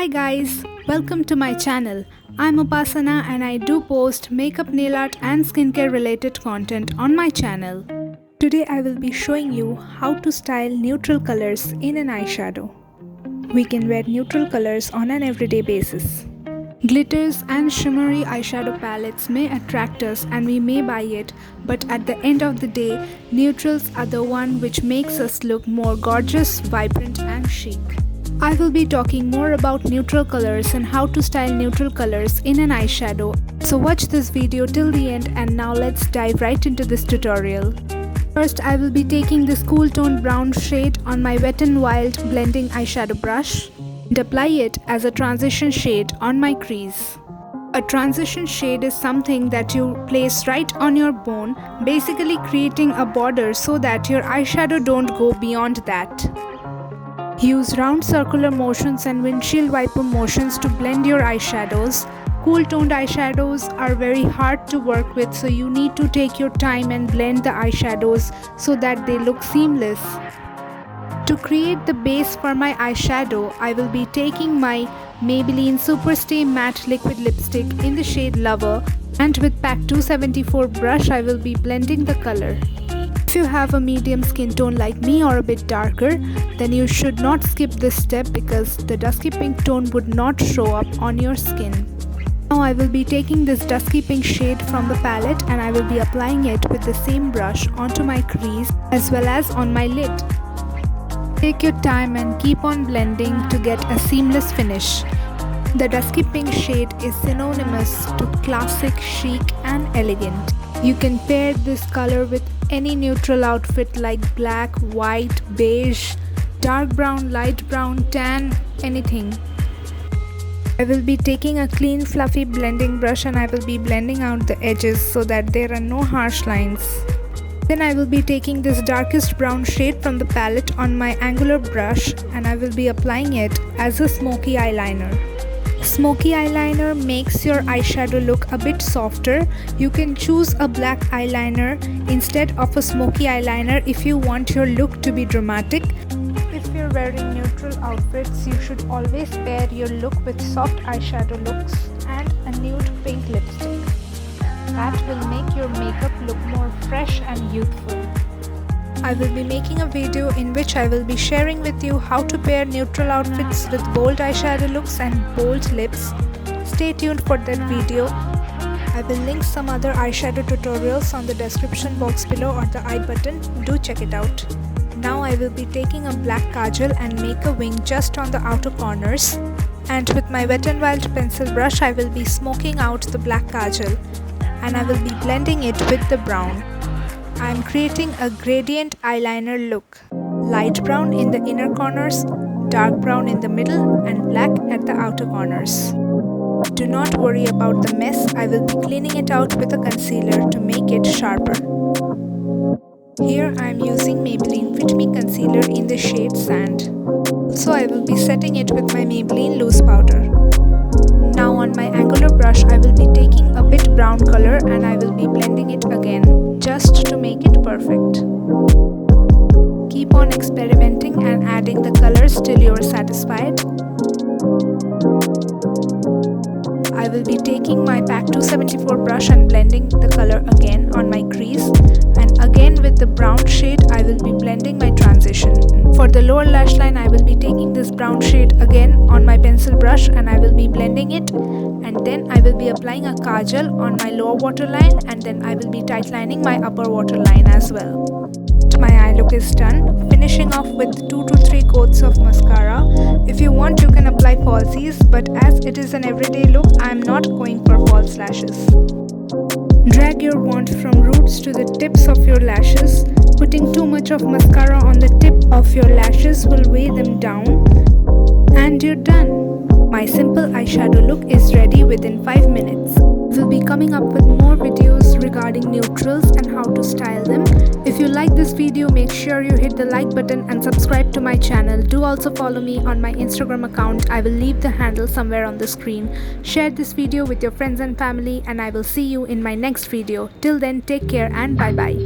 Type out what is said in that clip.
Hi guys, welcome to my channel. I'm Upasana and I do post makeup, nail art and skincare related content on my channel. Today I will be showing you how to style neutral colors in an eyeshadow. We can wear neutral colors on an everyday basis. Glitters and shimmery eyeshadow palettes may attract us and we may buy it, but at the end of the day, neutrals are the one which makes us look more gorgeous, vibrant and chic. I will be talking more about neutral colors and how to style neutral colors in an eyeshadow. So watch this video till the end and now let's dive right into this tutorial. First, I will be taking this cool toned brown shade on my Wet n Wild blending eyeshadow brush and apply it as a transition shade on my crease. A transition shade is something that you place right on your bone, basically creating a border so that your eyeshadow don't go beyond that. Use round circular motions and windshield wiper motions to blend your eyeshadows. Cool toned eyeshadows are very hard to work with, so you need to take your time and blend the eyeshadows so that they look seamless. To create the base for my eyeshadow, I will be taking my Maybelline Superstay Matte Liquid Lipstick in the shade Lover, and with Pack 274 brush I will be blending the color. If you have a medium skin tone like me or a bit darker, then you should not skip this step because the dusky pink tone would not show up on your skin. Now I will be taking this dusky pink shade from the palette and I will be applying it with the same brush onto my crease as well as on my lid. Take your time and keep on blending to get a seamless finish. The dusky pink shade is synonymous to classic, chic and elegant. You can pair this color with any neutral outfit like black, white, beige, dark brown, light brown, tan, anything. I will be taking a clean fluffy blending brush and I will be blending out the edges so that there are no harsh lines. Then I will be taking this darkest brown shade from the palette on my angular brush and I will be applying it as a smoky eyeliner. Smoky eyeliner makes your eyeshadow look a bit softer. You can choose a black eyeliner instead of a smoky eyeliner if you want your look to be dramatic. If you're wearing neutral outfits, you should always pair your look with soft eyeshadow looks and a nude pink lipstick. That will make your makeup look more fresh and youthful. I will be making a video in which I will be sharing with you how to pair neutral outfits with bold eyeshadow looks and bold lips. Stay tuned for that video. I will link some other eyeshadow tutorials on the description box below or the I button. Do check it out. Now I will be taking a black kajal and make a wing just on the outer corners. And with my Wet n Wild pencil brush I will be smoking out the black kajal and I will be blending it with the brown. I am creating a gradient eyeliner look. Light brown in the inner corners, dark brown in the middle and black at the outer corners. Do not worry about the mess, I will be cleaning it out with a concealer to make it sharper. Here I am using Maybelline Fit Me Concealer in the shade Sand. So I will be setting it with my Maybelline Loose Powder. Now on my angular brush I will be taking a bit brown color and I will be blending it again, just to make it perfect. Keep on experimenting and adding the colors till you are satisfied. I will be taking my Pack 274 brush and blending the color again on my crease, and again with the brown shade I will be blending my transition. For the lower lash line I will be taking this brown shade again on my pencil brush and I will be blending it, and then I will be applying a kajal on my lower waterline and then I will be tightlining my upper waterline as well. My eye look is done, finishing off with 2 to 3 coats of mascara. If you want you can apply falsies, but as it is an everyday look I am not going for false lashes. Drag your wand from roots to the tips of your lashes. Putting too much of mascara on the tip of your lashes will weigh them down. And you're done. My simple eyeshadow look is ready within 5 minutes. We'll be coming up with more videos regarding neutrals and how to style them. If you like this video, make sure you hit the like button and subscribe to my channel. Do also follow me on my Instagram account. I will leave the handle somewhere on the screen. Share this video with your friends and family and I will see you in my next video. Till then, take care and bye bye.